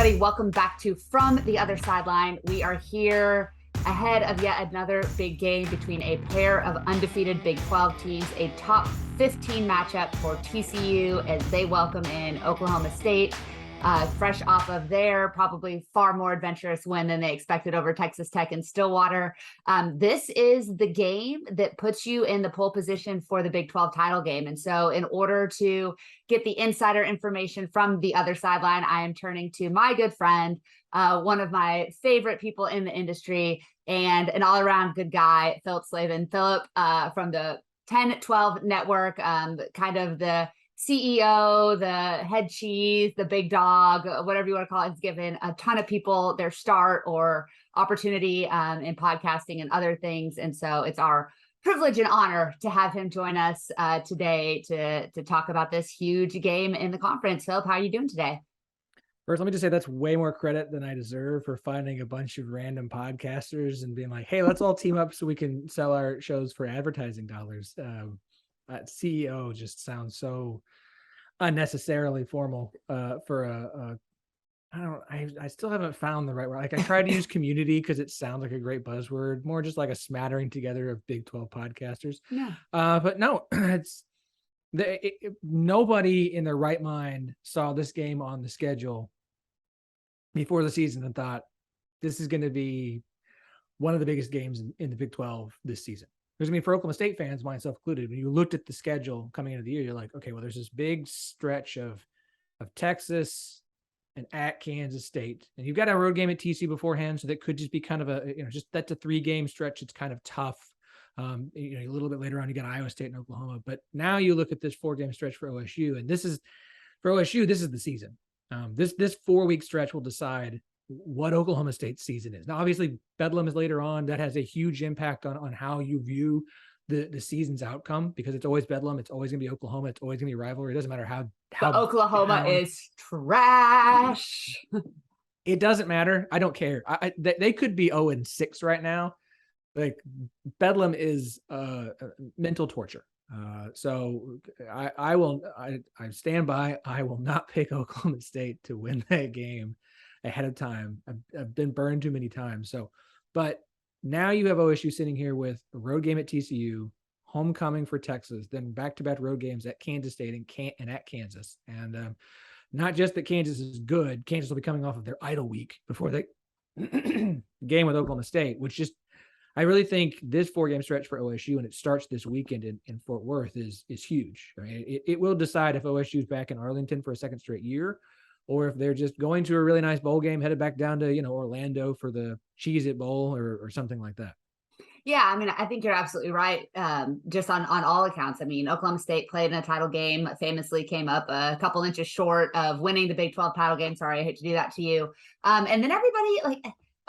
everybody. Welcome back to From the Other Sideline. We are here ahead of yet another big game between a pair of undefeated Big 12 teams, a top 15 matchup for TCU as they welcome in Oklahoma State, fresh off of their probably far more adventurous win than they expected over Texas Tech in Stillwater. This is the game that puts you in the pole position for the Big 12 title game. And so in order to get the insider information from the other sideline, I am turning to my good friend, one of my favorite people in the industry and an all-around good guy, Phillip Slavin. Phillip, from the Ten12 Network, kind of the CEO, the head cheese, the big dog, whatever you want to call it, has given a ton of people their start or opportunity in podcasting and other things. And so it's our privilege and honor to have him join us today to talk about this huge game in the conference. Phillip, how are you doing today? First, let me just say that's way more credit than I deserve for finding a bunch of random podcasters and being like, hey, let's all team up so we can sell our shows for advertising dollars. CEO just sounds so unnecessarily formal for I still haven't found the right word. Like I tried to use community because it sounds like a great buzzword, more just like a smattering together of Big 12 podcasters. Yeah. But no, nobody in their right mind saw this game on the schedule before the season and thought this is going to be one of the biggest games in the Big 12 this season. Because I mean, for Oklahoma State fans, myself included, when you looked at the schedule coming into the year, you're like, okay, well, there's this big stretch of Texas and at Kansas State, and you've got a road game at TCU beforehand, so that could just be kind of just that's a 3-game stretch. It's kind of tough. A little bit later on, you got Iowa State and Oklahoma, but now you look at this 4-game stretch for OSU, and this is the season. This 4-week stretch will decide what Oklahoma State's season is. Now, obviously, Bedlam is later on. That has a huge impact on how you view the season's outcome, because it's always Bedlam. It's always going to be Oklahoma. It's always going to be rivalry. It doesn't matter how Oklahoma is trash. It doesn't matter. I don't care. They could be 0-6 right now. Like Bedlam is mental torture. So I stand by. I will not pick Oklahoma State to win that game ahead of time. I've been burned too many times. So, but now you have OSU sitting here with a road game at TCU, homecoming for Texas, then back-to-back road games at Kansas State and at Kansas. And not just that Kansas is good, Kansas will be coming off of their idle week before the game with Oklahoma State, which just, I really think this 4-game stretch for OSU, and it starts this weekend in Fort Worth, is huge. I mean, it will decide if OSU is back in Arlington for a second straight year, or if they're just going to a really nice bowl game, headed back down to, Orlando for the Cheez-It Bowl or something like that. Yeah, I mean, I think you're absolutely right. Just on all accounts. I mean, Oklahoma State played in a title game, famously came up a couple inches short of winning the Big 12 title game. Sorry, I hate to do that to you. And then everybody,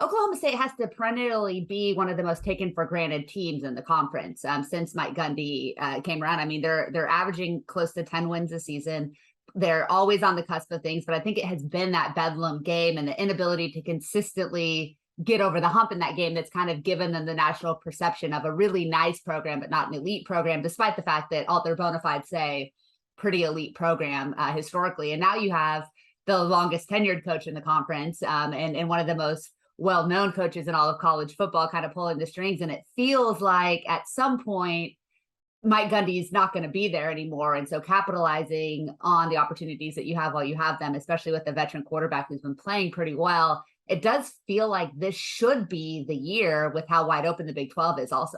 Oklahoma State has to perennially be one of the most taken for granted teams in the conference since Mike Gundy came around. I mean, they're averaging close to 10 wins a season. They're always on the cusp of things, but I think it has been that Bedlam game and the inability to consistently get over the hump in that game that's kind of given them the national perception of a really nice program, but not an elite program, despite the fact that all their bona fides say pretty elite program historically. And now you have the longest tenured coach in the conference and one of the most well-known coaches in all of college football kind of pulling the strings. And it feels like at some point, Mike Gundy is not going to be there anymore. And so capitalizing on the opportunities that you have while you have them, especially with the veteran quarterback who's been playing pretty well, it does feel like this should be the year with how wide open the Big 12 is also.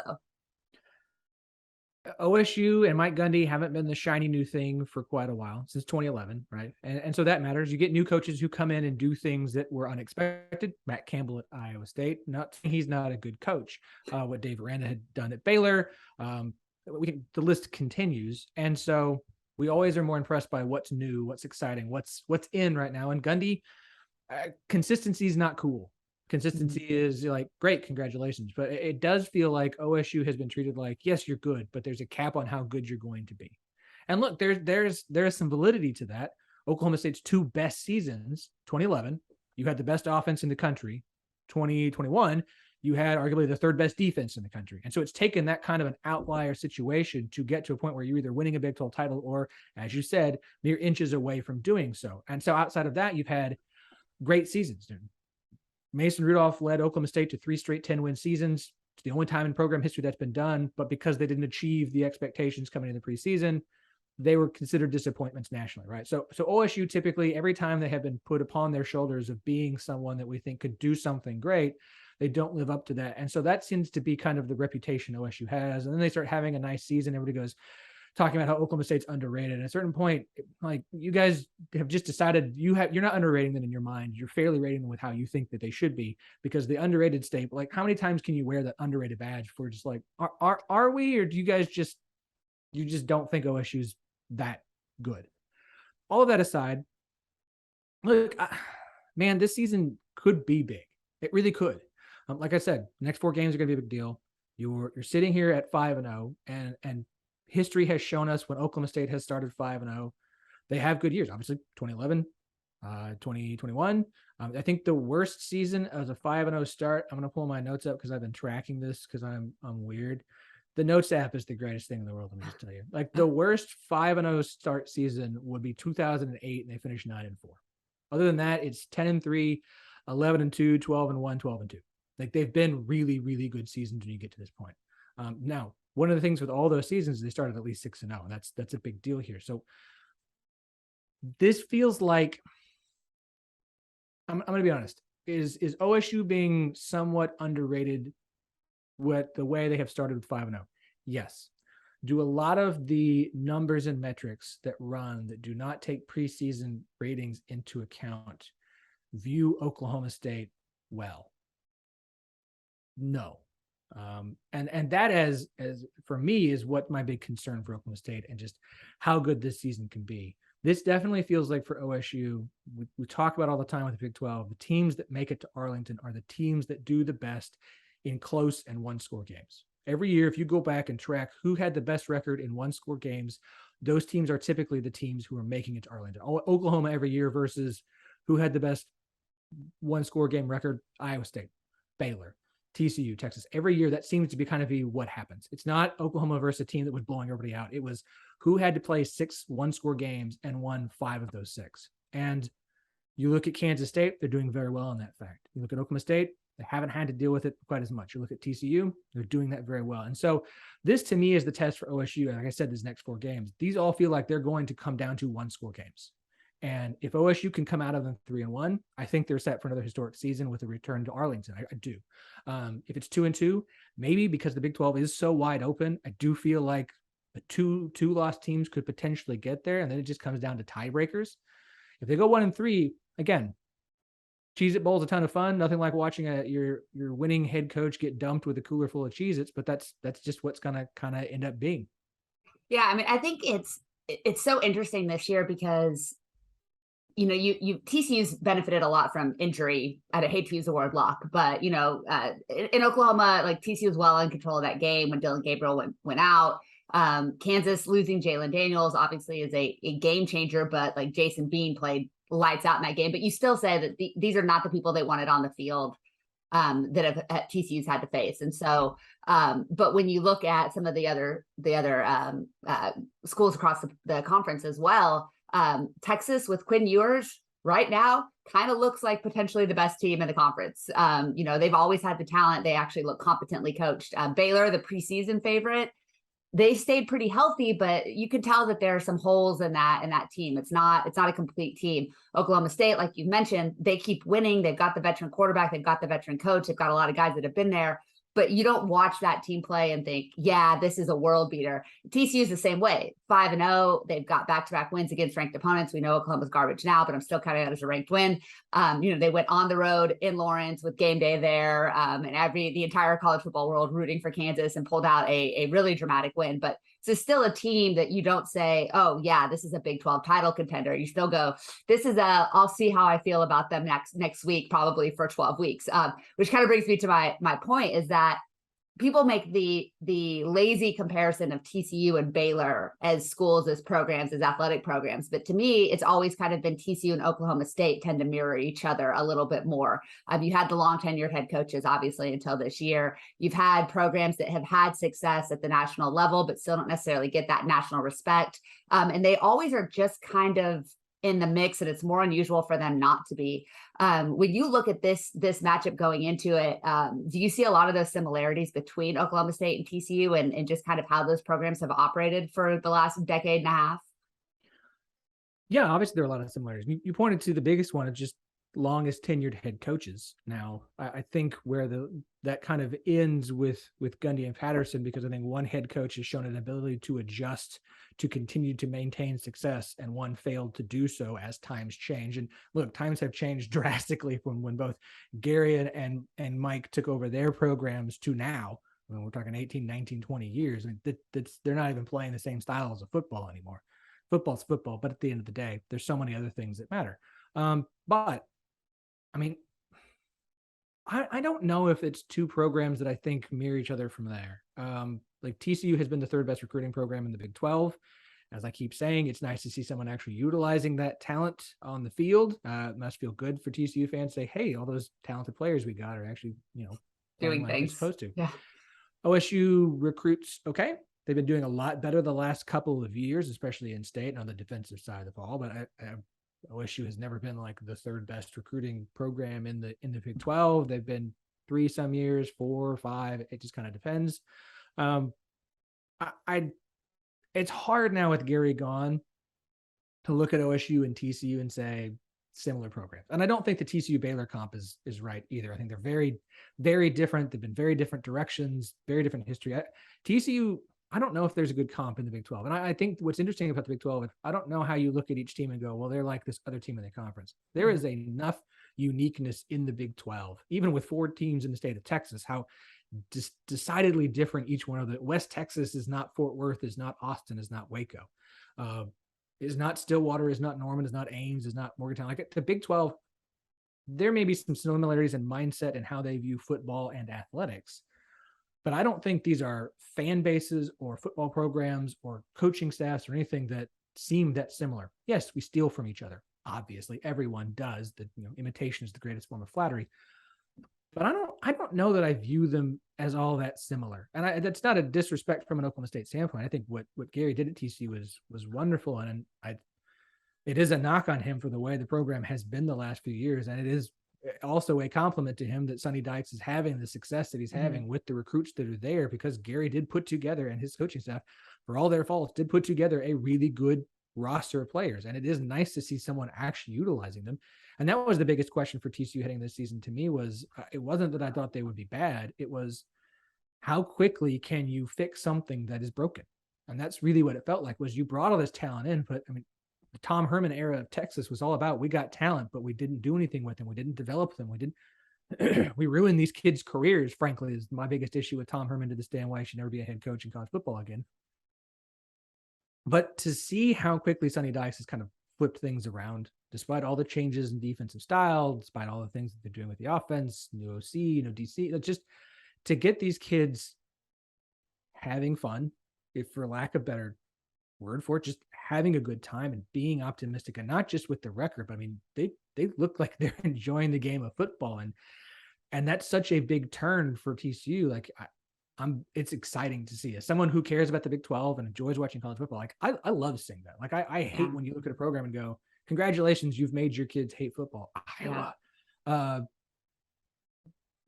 OSU and Mike Gundy haven't been the shiny new thing for quite a while, since 2011, right? And so that matters. You get new coaches who come in and do things that were unexpected. Matt Campbell at Iowa State, he's not a good coach. What Dave Aranda had done at Baylor, the list continues. And so we always are more impressed by what's new, what's exciting, what's in right now. And Gundy, consistency is not cool. Consistency is like, great, congratulations. But it does feel like OSU has been treated like, yes, you're good, but there's a cap on how good you're going to be. And look, there's some validity to that. Oklahoma State's 2 best seasons, 2011, you had the best offense in the country. 2021, you had arguably the 3rd best defense in the country. And so it's taken that kind of an outlier situation to get to a point where you're either winning a Big 12 title or, as you said, mere inches away from doing so. And so outside of that, you've had great seasons. Mason Rudolph led Oklahoma State to 3 straight 10-win seasons. It's the only time in program history that's been done, but because they didn't achieve the expectations coming in the preseason, they were considered disappointments nationally, right? So OSU typically, every time they have been put upon their shoulders of being someone that we think could do something great, they don't live up to that. And so that seems to be kind of the reputation OSU has. And then they start having a nice season. Everybody goes talking about how Oklahoma State's underrated. At a certain point, like, you guys have just decided you're not underrating them in your mind. You're fairly rating them with how you think that they should be, because the underrated state, like, how many times can you wear that underrated badge for just like, are we, or do you guys you just don't think OSU's that good? All of that aside, look, man, this season could be big. It really could. Like I said, next 4 games are going to be a big deal. You're sitting here at 5-0, and history has shown us when Oklahoma State has started 5-0, they have good years. Obviously, 2011, 2021. I think the worst season as a 5-0 start, I'm going to pull my notes up because I've been tracking this because I'm weird. The Notes app is the greatest thing in the world. Let me just tell you. Like, the worst 5-0 start season would be 2008, and they finished 9-4. Other than that, it's 10-3, 11-2, 12-1, 12-2. Like, they've been really, really good seasons when you get to this point. Now, one of the things with all those seasons is they started at least 6-0, and that's a big deal here. So this feels like, I'm going to be honest, is OSU being somewhat underrated with the way they have started with 5-0? Yes. Do a lot of the numbers and metrics that do not take preseason ratings into account view Oklahoma State well? No. And that as for me is what my big concern for Oklahoma State, and just how good this season can be. This definitely feels like for OSU, we talk about all the time with the Big 12, the teams that make it to Arlington are the teams that do the best in close and 1-score games. Every year, if you go back and track who had the best record in 1-score games, those teams are typically the teams who are making it to Arlington. Oklahoma every year versus who had the best 1-score game record, Iowa State, Baylor, TCU, Texas. Every year, that seems to be kind of what happens. It's not Oklahoma versus a team that was blowing everybody out. It was who had to play 6 1-score games and won 5 of those 6. And you look at Kansas State, they're doing very well in that fact. You look at Oklahoma State, they haven't had to deal with it quite as much. You look at TCU, they're doing that very well. And so this, to me, is the test for OSU. And like I said, these next 4 games, these all feel like they're going to come down to 1-score games. And if OSU can come out of them 3-1, I think they're set for another historic season with a return to Arlington. I do. If it's 2-2, maybe because the Big 12 is so wide open, I do feel like the two lost teams could potentially get there, and then it just comes down to tiebreakers. If they go 1-3, again, Cheez-It Bowl's a ton of fun. Nothing like watching your winning head coach get dumped with a cooler full of Cheez-Its, but that's just what's gonna kind of end up being. Yeah, I mean, I think it's so interesting this year because, you know, TCU's benefited a lot from injury. I hate to use the word luck, but, you know, in Oklahoma, like, TCU was well in control of that game when Dylan Gabriel went out. Kansas losing Jalen Daniels obviously is a game changer, but like Jason Bean played lights out in that game. But you still say that these are not the people they wanted on the field that TCU's had to face. And so, but when you look at some of the other schools across the conference as well, Texas with Quinn Ewers right now kind of looks like potentially the best team in the conference. You know, they've always had the talent. They actually look competently coached. Baylor, the preseason favorite, they stayed pretty healthy, but you can tell that there are some holes in that team. It's not a complete team. Oklahoma State, like you mentioned, they keep winning. They've got the veteran quarterback. They've got the veteran coach. They've got a lot of guys that have been there, but you don't watch that team play and think, yeah, this is a world beater. TCU is the same way. 5-0. They've got back-to-back wins against ranked opponents. We know Oklahoma's garbage now, but I'm still counting it as a ranked win. You know, they went on the road in Lawrence with game day there, and the entire college football world rooting for Kansas, and pulled out a really dramatic win. But it's still a team that you don't say, oh yeah, this is a Big 12 title contender. You still go, this is I'll see how I feel about them next week, probably for 12 weeks. Which kind of brings me to my point, is that people make the lazy comparison of TCU and Baylor as schools, as programs, as athletic programs. But to me, it's always kind of been TCU and Oklahoma State tend to mirror each other a little bit more. You had the long tenured head coaches, obviously, until this year. You've had programs that have had success at the national level, but still don't necessarily get that national respect. And they always are just kind of in the mix, and it's more unusual for them not to be. When you look at this matchup going into it, do you see a lot of those similarities between Oklahoma State and TCU, and just kind of how those programs have operated for the last decade and a half? Yeah, obviously there are a lot of similarities. You pointed to the biggest one of just longest tenured head coaches. Now, I think where that kind of ends with Gundy and Patterson, because I think one head coach has shown an ability to adjust to continue to maintain success, and one failed to do so as times change. And look, times have changed drastically from when both Gary and Mike took over their programs to now. I mean, we're talking 18, 19, 20 years. I mean, they're not even playing the same styles of football anymore. Football's football, but at the end of the day, there's so many other things that matter. But I mean, I don't know if it's two programs that I think mirror each other from there. Like TCU has been the third best recruiting program in the Big 12. As I keep saying, it's nice to see someone actually utilizing that talent on the field. It must feel good for TCU fans to say, hey, all those talented players we got are actually, Doing like things. they're supposed to. Yeah. OSU recruits, okay. They've been doing a lot better the last couple of years, especially in state and on the defensive side of the ball. But OSU has never been like the third best recruiting program in the Big 12. They've been 3 some years, 4 or 5. It just kind of depends. It's hard now with Gary gone to look at OSU and TCU and say similar programs. And I don't think the TCU Baylor comp is right either. I think they're very, very different. They've been very different directions, very different history. TCU, I don't know if there's a good comp in the Big 12. And I think what's interesting about the Big 12 is I don't know how you look at each team and go, well, they're like this other team in the conference. There is enough uniqueness in the Big 12, even with 4 teams in the state of Texas, how decidedly different each one of the West Texas is not Fort Worth, is not Austin, is not Waco, is not Stillwater, is not Norman, is not Ames, is not Morgantown. Like the Big 12, there may be some similarities in mindset and how they view football and athletics. But I don't think these are fan bases or football programs or coaching staffs or anything that seem that similar. Yes, we steal from each other. Obviously, everyone does. Imitation is the greatest form of flattery. But I don't know that I view them as all that similar. And that's not a disrespect from an Oklahoma State standpoint. I think what Gary did at TCU was wonderful, and it is a knock on him for the way the program has been the last few years, and it is also a compliment to him that Sonny Dykes is having the success that he's having with the recruits that are there, because Gary did put together, and his coaching staff, for all their faults, did put together a really good roster of players. And it is nice to see someone actually utilizing them. And that was the biggest question for TCU heading this season to me was, it wasn't that I thought they would be bad. It was, how quickly can you fix something that is broken? And that's really what it felt like, was you brought all this talent in, but I mean, the Tom Herman era of Texas was all about, we got talent, but we didn't do anything with them. We didn't develop them. We ruined these kids' careers, frankly, is my biggest issue with Tom Herman to this day, and why he should never be a head coach in college football again. But to see how quickly Sonny Dykes has kind of flipped things around, despite all the changes in defensive style, despite all the things that they're doing with the offense, new OC, new DC, just to get these kids having fun, if for lack of better word for it, just having a good time and being optimistic, and not just with the record, but I mean, they look like they're enjoying the game of football, and that's such a big turn for TCU. Like it's exciting to see. As someone who cares about the Big 12 and enjoys watching college football, like I love seeing that. Like I hate when you look at a program and go, congratulations, you've made your kids hate football.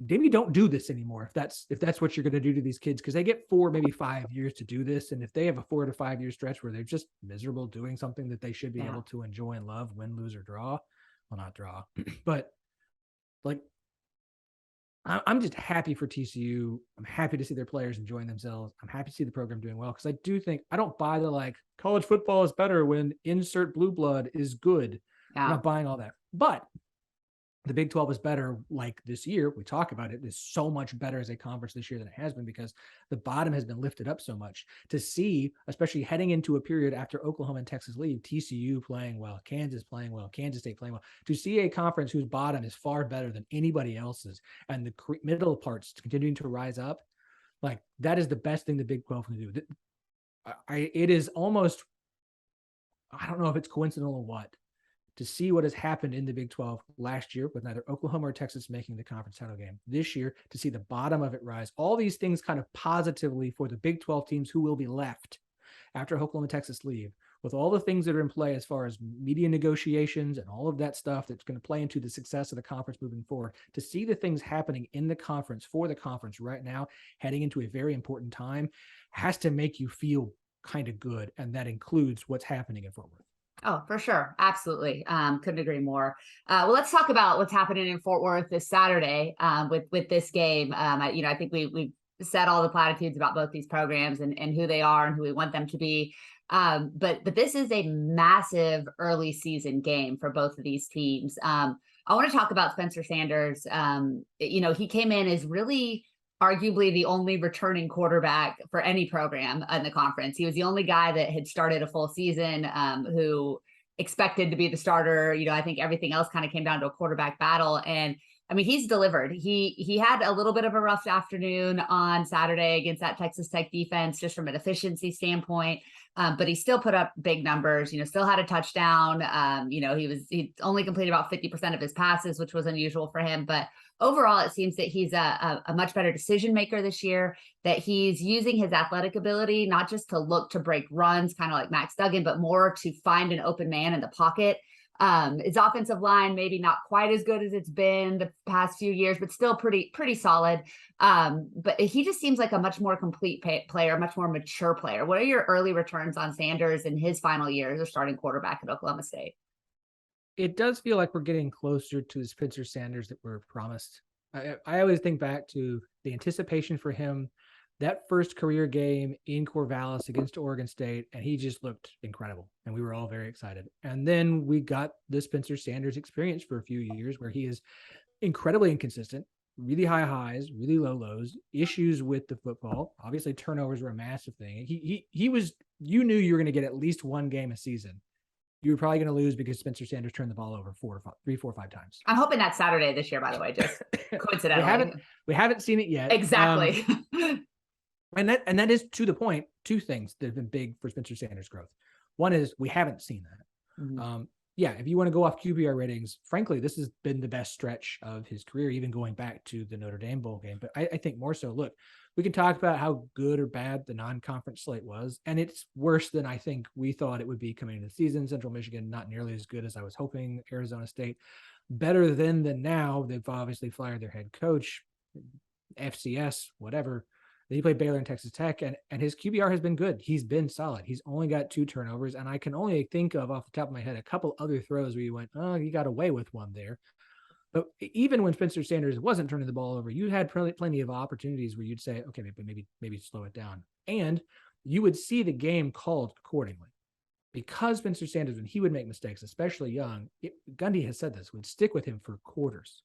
Maybe don't do this anymore if that's what you're going to do to these kids, because they get 4, maybe 5 years to do this. And if they have a 4 to 5 year stretch where they're just miserable doing something that they should be able to enjoy and love, win, lose, or draw, well, not draw, but like, I'm just happy for TCU. I'm happy to see their players enjoying themselves. I'm happy to see the program doing well, because I do think, I don't buy the like college football is better when insert blue blood is good. I'm not buying all that. But the Big 12 is better. Like this year, we talk about it, is so much better as a conference this year than it has been, because the bottom has been lifted up so much. To see, especially heading into a period after Oklahoma and Texas leave, TCU playing well, Kansas playing well, Kansas State playing well, to see a conference whose bottom is far better than anybody else's, and the middle parts continuing to rise up, like that is the best thing the Big 12 can do. It is almost, I don't know if it's coincidental or what, to see what has happened in the Big 12 last year with neither Oklahoma or Texas making the conference title game. This year, to see the bottom of it rise. All these things kind of positively for the Big 12 teams who will be left after Oklahoma and Texas leave with all the things that are in play as far as media negotiations and all of that stuff that's going to play into the success of the conference moving forward, to see the things happening in the conference for the conference right now, heading into a very important time, has to make you feel kind of good. And that includes what's happening in Fort Worth. Oh, for sure. Absolutely. Couldn't agree more. Well, let's talk about what's happening in Fort Worth this Saturday with this game. I think we've said all the platitudes about both these programs and who they are and who we want them to be. But this is a massive early season game for both of these teams. I want to talk about Spencer Sanders. He came in as really arguably the only returning quarterback for any program in the conference. He was the only guy that had started a full season who expected to be the starter. I think everything else kind of came down to a quarterback battle. And I mean, he's delivered. He had a little bit of a rough afternoon on Saturday against that Texas Tech defense, just from an efficiency standpoint. But he still put up big numbers, still had a touchdown. He only completed about 50% of his passes, which was unusual for him. But overall, it seems that he's a much better decision maker this year, that he's using his athletic ability, not just to look to break runs, kind of like Max Duggan, but more to find an open man in the pocket. His offensive line, maybe not quite as good as it's been the past few years, but still pretty solid. But he just seems like a much more complete player, much more mature player. What are your early returns on Sanders in his final year as a starting quarterback at Oklahoma State? It does feel like we're getting closer to the Spencer Sanders that we're promised. I always think back to the anticipation for him, that first career game in Corvallis against Oregon State, and he just looked incredible, and we were all very excited. And then we got the Spencer Sanders experience for a few years where he is incredibly inconsistent, really high highs, really low lows, issues with the football. Obviously, turnovers were a massive thing. He was, you knew you were going to get at least one game a season. You were probably going to lose because Spencer Sanders turned the ball over 4 or 5 times. I'm hoping that's Saturday this year, by the way, just coincidentally. We haven't seen it yet. Exactly. And that is, to the point, two things that have been big for Spencer Sanders' growth. One is we haven't seen that. Mm-hmm. If you want to go off QBR ratings, frankly, this has been the best stretch of his career, even going back to the Notre Dame bowl game. But I think more so, look, we can talk about how good or bad the non-conference slate was, and it's worse than I think we thought it would be coming into the season. Central Michigan, not nearly as good as I was hoping. Arizona State, better then than now. They've obviously fired their head coach, FCS, whatever. Then he played Baylor and Texas Tech, and his QBR has been good. He's been solid. He's only got 2 turnovers, and I can only think of, off the top of my head, a couple other throws where you went, oh, you got away with one there. But even when Spencer Sanders wasn't turning the ball over, you had plenty of opportunities where you'd say, okay, maybe slow it down. And you would see the game called accordingly. Because Spencer Sanders, when he would make mistakes, especially young, Gundy has said this, would stick with him for quarters.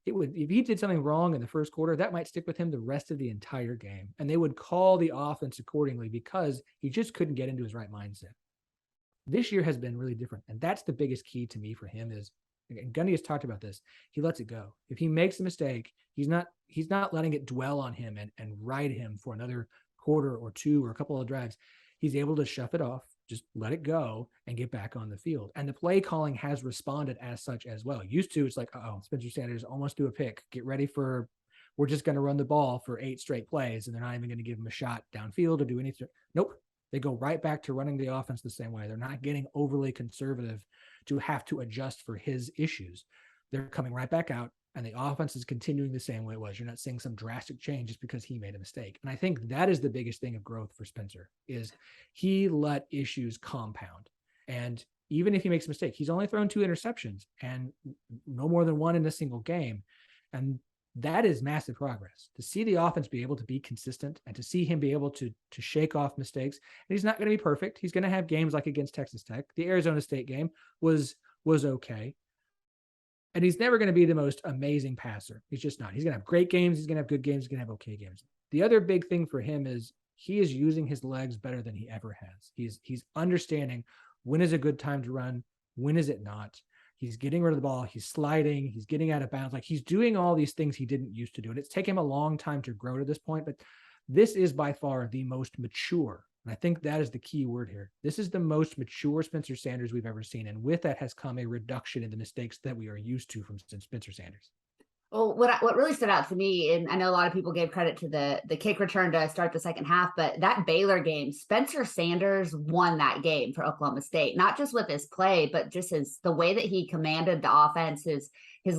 If he did something wrong in the first quarter, that might stick with him the rest of the entire game. And they would call the offense accordingly because he just couldn't get into his right mindset. This year has been really different. And that's the biggest key to me for him is, and Gundy has talked about this, he lets it go. If he makes a mistake, he's not letting it dwell on him and ride him for another quarter or 2 or a couple of drives. He's able to shove it off, just let it go and get back on the field. And the play calling has responded as such as well. Used to, it's like, Spencer Sanders almost do a pick. Get ready we're just going to run the ball for 8 straight plays, and they're not even going to give him a shot downfield or do anything. Nope. They go right back to running the offense the same way. They're not getting overly conservative to have to adjust for his issues. They're coming right back out, and the offense is continuing the same way it was. You're not seeing some drastic change just because he made a mistake. And I think that is the biggest thing of growth for Spencer, is he let issues compound. And even if he makes a mistake, he's only thrown 2 interceptions and no more than 1 in a single game. And that is massive progress. To see the offense be able to be consistent and to see him be able to shake off mistakes. And he's not going to be perfect. He's going to have games like against Texas Tech. The Arizona State game was okay. And he's never going to be the most amazing passer. He's just not. He's going to have great games. He's going to have good games. He's going to have okay games. The other big thing for him is he is using his legs better than he ever has. He's understanding when is a good time to run, when is it not. He's getting rid of the ball. He's sliding. He's getting out of bounds. Like, he's doing all these things he didn't used to do. And it's taken him a long time to grow to this point, but this is by far the most mature. And I think that is the key word here. This is the most mature Spencer Sanders we've ever seen. And with that has come a reduction in the mistakes that we are used to from Spencer Sanders. Well, what really stood out to me, and I know a lot of people gave credit to the kick return to start the second half, but that Baylor game, Spencer Sanders won that game for Oklahoma State, not just with his play, but just the way that he commanded the offense, his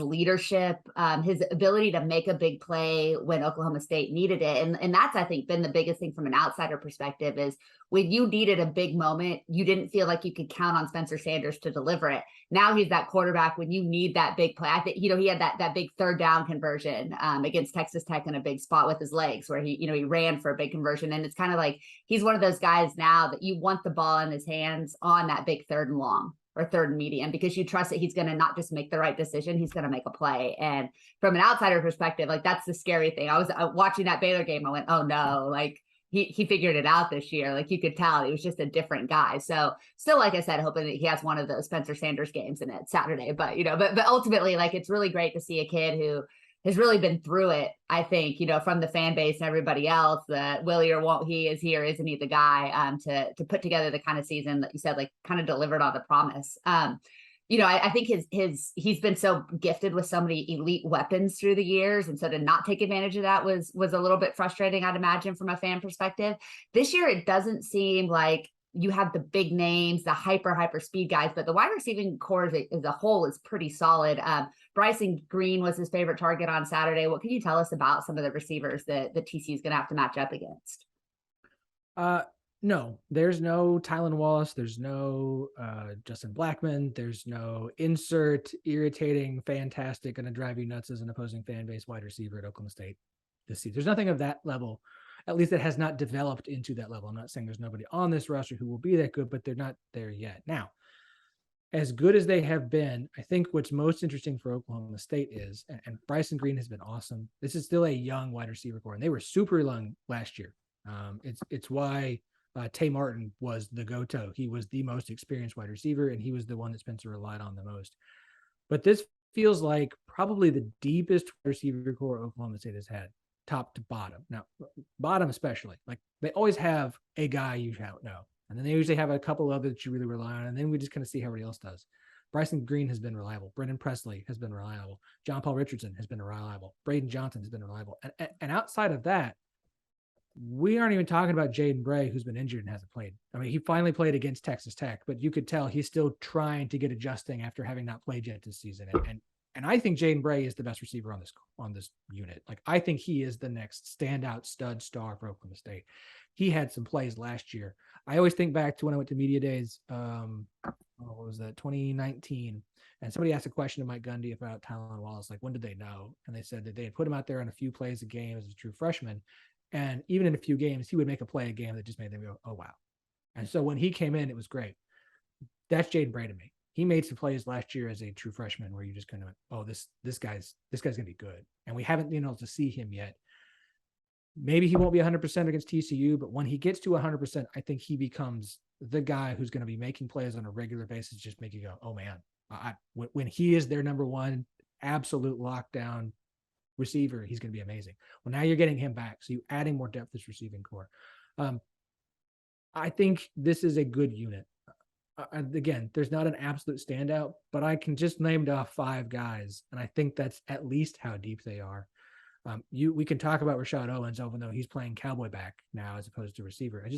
leadership, his ability to make a big play when Oklahoma State needed it. And that's, I think, been the biggest thing from an outsider perspective is when you needed a big moment, you didn't feel like you could count on Spencer Sanders to deliver it. Now he's that quarterback when you need that big play. I think, he had that big third down conversion against Texas Tech in a big spot with his legs where he ran for a big conversion. And it's kind of like he's one of those guys now that you want the ball in his hands on that big third and long or third and medium, because you trust that he's going to not just make the right decision, he's going to make a play. And from an outsider perspective, like that's the scary thing. I was watching that Baylor game. I went, oh no, like he figured it out this year. Like you could tell he was just a different guy. So still, like I said, hoping that he has one of those Spencer Sanders games in it Saturday, but but ultimately, like, it's really great to see a kid who has really been through it. I think, from the fan base and everybody else, that Willie or won't he is here, isn't he the guy to put together the kind of season that you said, like, kind of delivered on the promise. I think he's been so gifted with so many elite weapons through the years. And so to not take advantage of that was a little bit frustrating, I'd imagine, from a fan perspective. This year, it doesn't seem like you have the big names, the hyper speed guys, but the wide receiving core as a whole is pretty solid. Bryson Green was his favorite target on Saturday. What can you tell us about some of the receivers that the TCU is going to have to match up against? No, there's no Tylan Wallace. There's no Justin Blackman. There's no insert irritating, fantastic, going to drive you nuts as an opposing fan base wide receiver at Oklahoma State this season. There's nothing of that level. At least it has not developed into that level. I'm not saying there's nobody on this roster who will be that good, but they're not there yet. Now, as good as they have been, I think what's most interesting for Oklahoma State is, and Bryson Green has been awesome. This is still a young wide receiver core, and they were super young last year. It's why Tay Martin was the go-to. He was the most experienced wide receiver, and he was the one that Spencer relied on the most. But this feels like probably the deepest receiver core Oklahoma State has had, top to bottom. Now, bottom especially, like they always have a guy you know, and then they usually have a couple of it that you really rely on, and then we just kind of see how everybody else does. Bryson Green has been reliable. Brendan Presley has been reliable. John Paul Richardson has been reliable. Braden Johnson has been reliable. And outside of that, we aren't even talking about Jaden Bray, who's been injured and hasn't played. I mean, he finally played against Texas Tech, but you could tell he's still trying to get adjusting after having not played yet this season. And I think Jaden Bray is the best receiver on this unit. Like, I think he is the next standout stud star for Oklahoma State. He had some plays last year. I always think back to when I went to media days. What was that? 2019. And somebody asked a question to Mike Gundy about Tylan Wallace. Like, when did they know? And they said that they had put him out there on a few plays a game as a true freshman. And even in a few games, he would make a play a game that just made them go, oh, wow. And so when he came in, it was great. That's Jaden Bray to me. He made some plays last year as a true freshman where you just kind of, oh, this guy's going to be good. And we haven't been able to see him yet. Maybe he won't be 100% against TCU, but when he gets to 100%, I think he becomes the guy who's going to be making plays on a regular basis, just make you go, oh, man. When he is their number one absolute lockdown receiver, he's going to be amazing. Well, now you're getting him back, so you're adding more depth to this receiving core. I think this is a good unit. Again, there's not an absolute standout, but I can just name off 5 guys, and I think that's at least how deep they are. We can talk about Rashad Owens, even though he's playing cowboy back now as opposed to receiver.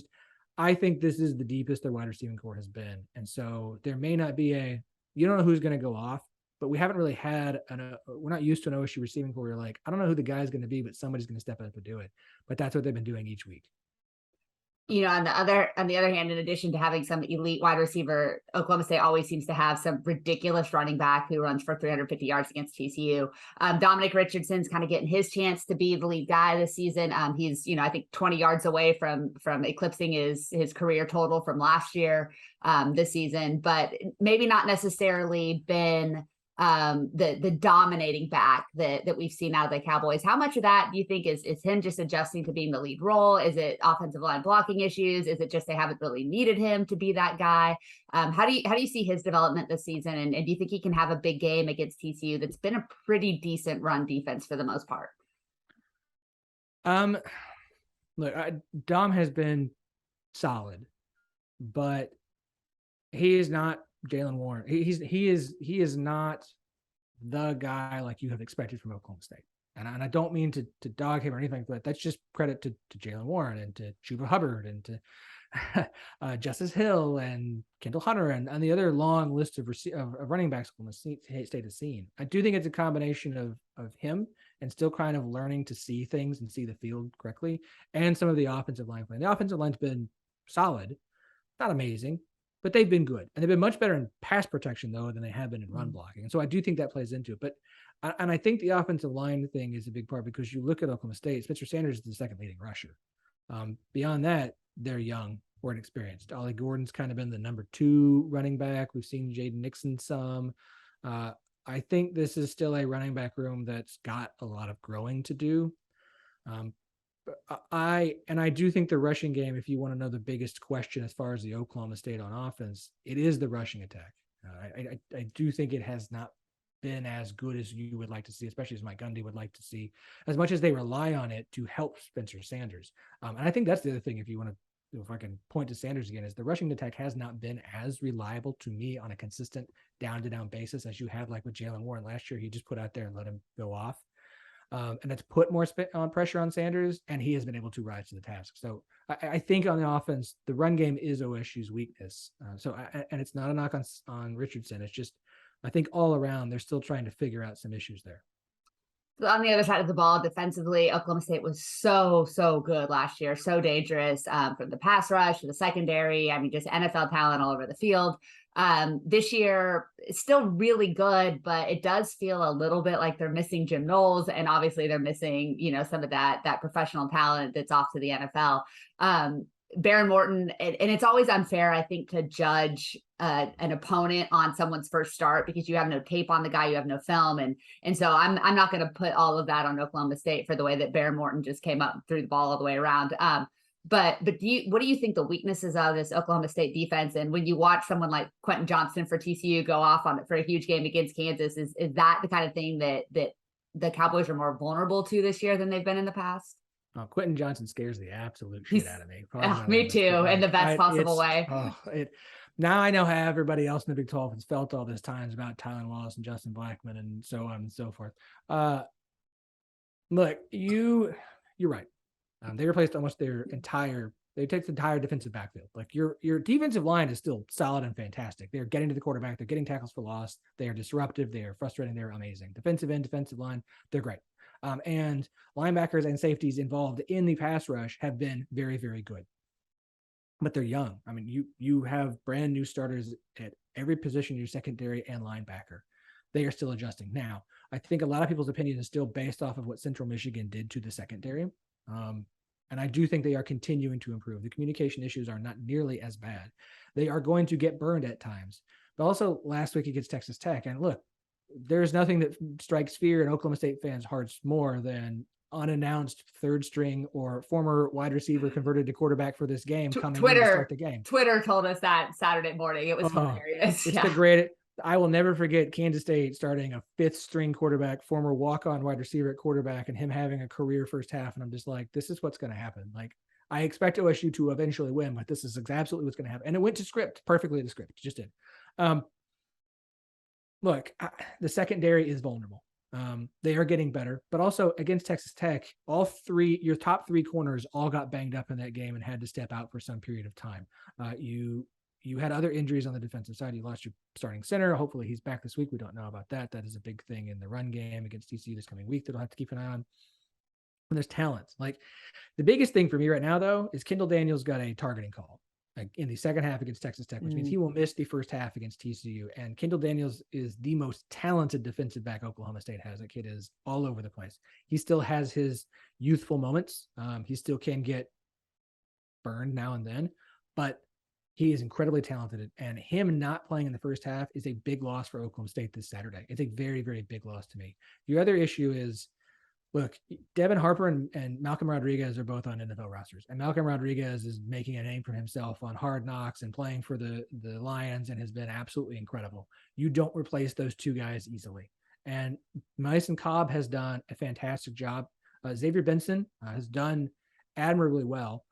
I think this is the deepest their wide receiving core has been, and so there may not be you don't know who's going to go off. But we haven't really had we're not used to an OSU receiving core. You're like, I don't know who the guy's going to be, but somebody's going to step up and do it. But that's what they've been doing each week. On the other hand, in addition to having some elite wide receiver, Oklahoma State always seems to have some ridiculous running back who runs for 350 yards against TCU. Dominic Richardson's kind of getting his chance to be the lead guy this season. He's, I think 20 yards away from eclipsing his career total from last year this season, but maybe not necessarily been the dominating back that we've seen out of the Cowboys. How much of that do you think is him just adjusting to being the lead role? Is it offensive line blocking issues? Is it just they haven't really needed him to be that guy? How do you see his development this season? And do you think he can have a big game against TCU that's been a pretty decent run defense for the most part? Look, Dom has been solid, but he is not Jaylen Warren. He is not the guy like you have expected from Oklahoma State. And I don't mean to dog him or anything, but that's just credit to Jalen Warren and to Chuba Hubbard and to Justice Hill and Kendall Hunter and the other long list of running backs Oklahoma State has seen. I do think it's a combination of him and still kind of learning to see things and see the field correctly, and some of the offensive line play. The offensive line's been solid, not amazing, but they've been good. And they've been much better in pass protection, though, than they have been in run blocking. And so I do think that plays into it. But I think the offensive line thing is a big part, because you look at Oklahoma State, Spencer Sanders is the second leading rusher. Beyond that, they're young or inexperienced. Ollie Gordon's kind of been the number 2 running back. We've seen Jaden Nixon some. I think this is still a running back room that's got a lot of growing to do. I do think the rushing game, if you want to know the biggest question as far as the Oklahoma State on offense, it is the rushing attack. I do think it has not been as good as you would like to see, especially as Mike Gundy would like to see, as much as they rely on it to help Spencer Sanders. And I think that's the other thing, if I can point to Sanders again, is the rushing attack has not been as reliable to me on a consistent down-to-down basis as you have like with Jalen Warren last year. He just put out there and let him go off. And that's put more pressure on Sanders, and he has been able to rise to the task. So I think on the offense, the run game is OSU's weakness. And it's not a knock on Richardson. It's just, I think all around, they're still trying to figure out some issues there. On the other side of the ball, defensively, Oklahoma State was so good last year, so dangerous, from the pass rush to the secondary. I mean, just NFL talent all over the field. This year, it's still really good, but it does feel a little bit like they're missing Jim Knowles, and obviously they're missing, some of that professional talent that's off to the NFL. Baron Morton, and it's always unfair, I think, to judge an opponent on someone's first start, because you have no tape on the guy, you have no film, and so I'm not going to put all of that on Oklahoma State for the way that Baron Morton just came up and threw the ball all the way around. But what do you think the weaknesses of this Oklahoma State defense? And when you watch someone like Quentin Johnston for TCU go off on it for a huge game against Kansas, is that the kind of thing that the Cowboys are more vulnerable to this year than they've been in the past? Quentin Johnson scares the absolute shit out of me. Me too, in the best possible way. Now I know how everybody else in the Big 12 has felt all this times about Tylan Wallace and Justin Blackmon and so on and so forth. Look, you're right. They replaced almost they take the entire defensive backfield. Like your defensive line is still solid and fantastic. They're getting to the quarterback. They're getting tackles for loss. They are disruptive. They are frustrating. They're amazing. Defensive end, defensive line, they're great. And linebackers and safeties involved in the pass rush have been very, very good. But they're young. I mean, you have brand new starters at every position, your secondary and linebacker. They are still adjusting. Now, I think a lot of people's opinion is still based off of what Central Michigan did to the secondary. And I do think they are continuing to improve. The communication issues are not nearly as bad. They are going to get burned at times. But also last week against Texas Tech. And look, there's nothing that strikes fear in Oklahoma State fans' hearts more than unannounced third string or former wide receiver converted to quarterback for this game coming in to start the game. Twitter told us that Saturday morning. It was hilarious. It's the greatest. I will never forget Kansas State starting a 5th string quarterback, former walk-on wide receiver at quarterback, and him having a career first half. And I'm just like, this is what's going to happen. Like, I expect OSU to eventually win, but this is absolutely what's going to happen. And it went to script, perfectly to script. It just did. Look, the secondary is vulnerable. They are getting better, but also against Texas Tech, your top 3 corners all got banged up in that game and had to step out for some period of time. You had other injuries on the defensive side. You lost your starting center. Hopefully he's back this week. We don't know about that. That is a big thing in the run game against TCU this coming week that I'll have to keep an eye on. And there's talent. Like, the biggest thing for me right now, though, is Kendall Daniels got a targeting call in the second half against Texas Tech, which means he will miss the first half against TCU. And Kendall Daniels is the most talented defensive back Oklahoma State has. That kid is all over the place. He still has his youthful moments. He still can get burned now and then, but he is incredibly talented. And him not playing in the first half is a big loss for Oklahoma State this Saturday. It's a very, very big loss to me. Your other issue is, look, Devin Harper and Malcolm Rodriguez are both on NFL rosters. And Malcolm Rodriguez is making a name for himself on Hard Knocks and playing for the Lions and has been absolutely incredible. You don't replace those 2 guys easily. And Mason Cobb has done a fantastic job. Xavier Benson has done admirably well.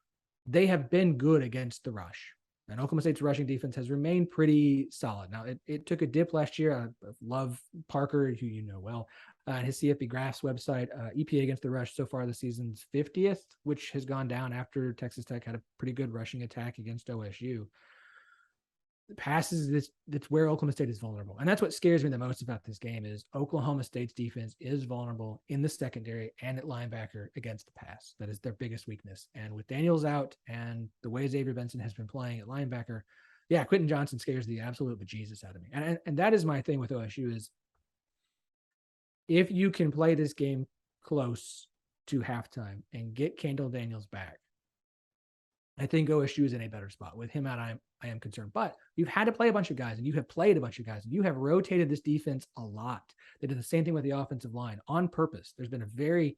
They have been good against the rush. And Oklahoma State's rushing defense has remained pretty solid. Now, it took a dip last year. I love Parker, who you know well, and his CFB Graphs website. EPA against the rush so far this season's 50th, which has gone down after Texas Tech had a pretty good rushing attack against OSU. Passes, that's where Oklahoma State is vulnerable. And that's what scares me the most about this game is Oklahoma State's defense is vulnerable in the secondary and at linebacker against the pass. That is their biggest weakness. And with Daniels out and the way Xavier Benson has been playing at linebacker, yeah, Quentin Johnson scares the absolute bejesus out of me. And that is my thing with OSU is if you can play this game close to halftime and get Kendall Daniels back, I think OSU is in a better spot. With him out, I am concerned. But you've had to play a bunch of guys, and you have played a bunch of guys, and you have rotated this defense a lot. They did the same thing with the offensive line on purpose. There's been a very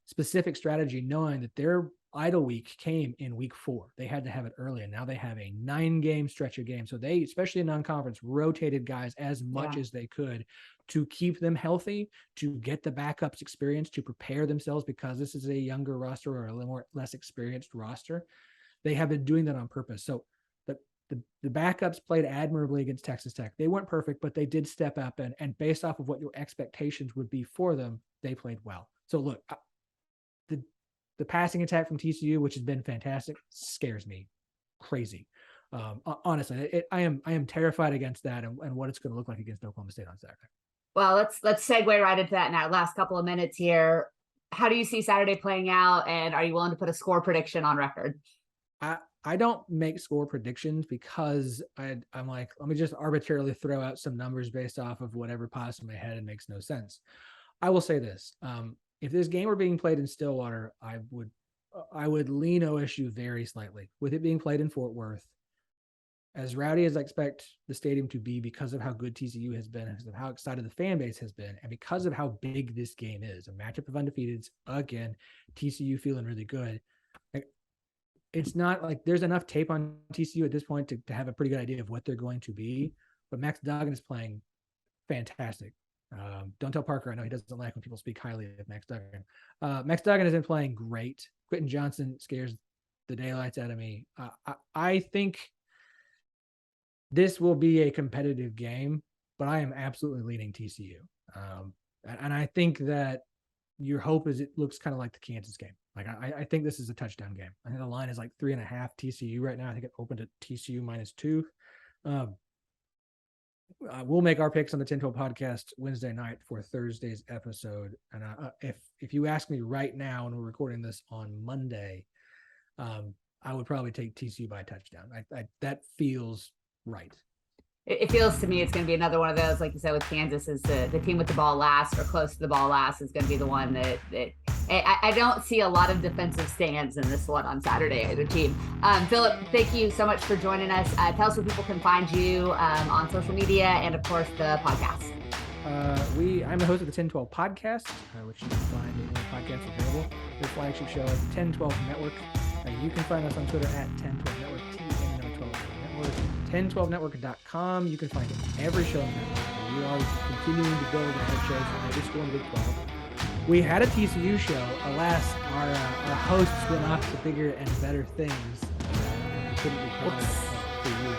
specific strategy knowing that their idle week came in week 4. They had to have it early, and now they have a 9-game stretch of games. So they, especially in non-conference, rotated guys as much as they could to keep them healthy, to get the backups experience, to prepare themselves because this is a younger roster or a little more less experienced roster. They have been doing that on purpose. So the backups played admirably against Texas Tech. They weren't perfect, but they did step up. And based off of what your expectations would be for them, they played well. So look, the passing attack from TCU, which has been fantastic, scares me crazy. Honestly, I am terrified against that and what it's going to look like against Oklahoma State on Saturday. Well, let's segue right into that in our last couple of minutes here. How do you see Saturday playing out? And are you willing to put a score prediction on record? I don't make score predictions because I'm like, let me just arbitrarily throw out some numbers based off of whatever pops in my head and makes no sense. I will say this. If this game were being played in Stillwater, I would lean OSU very slightly. With it being played in Fort Worth, as rowdy as I expect the stadium to be because of how good TCU has been, because of how excited the fan base has been, and because of how big this game is, a matchup of undefeateds, again, TCU feeling really good. It's not like there's enough tape on TCU at this point to have a pretty good idea of what they're going to be, but Max Duggan is playing fantastic. Don't tell Parker, I know he doesn't like when people speak highly of Max Duggan. Max Duggan has been playing great. Quentin Johnson scares the daylights out of me. I think this will be a competitive game, but I am absolutely leaning TCU. And I think that your hope is it looks kind of like the Kansas game. Like I think this is a touchdown game. I think the line is like 3.5 TCU right now. I think it opened at TCU -2. We'll make our picks on the 1012 podcast Wednesday night for Thursday's episode. And if you ask me right now, and we're recording this on Monday, I would probably take TCU by a touchdown. That feels right. It feels to me it's going to be another one of those, like you said, with Kansas, is the team with the ball last or close to the ball last is going to be the one that I don't see a lot of defensive stands in this one on Saturday, either team. Phillip, thank you so much for joining us. Tell us where people can find you on social media and, of course, the podcast. I'm the host of the 1012 podcast, which you can find in the podcast available. The flagship show is the 1012 Network. You can find us on Twitter at 1012 Network, TN12 Network, 1012network.com. You can find every show on the network. We are continuing to build and have shows for every school in Big 12. We had a TCU show. Alas, our hosts went off to bigger and better things. We couldn't record for you.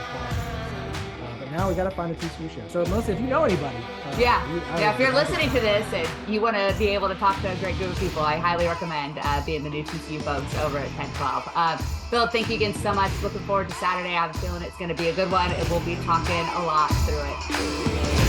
But now we got to find a TCU show. So mostly, if you know anybody. If you're listening to this and you want to be able to talk to a great group of people, I highly recommend being the new TCU folks over at 1012. Phillip, thank you again so much. Looking forward to Saturday. I have a feeling it's going to be a good one, and we'll be talking a lot through it.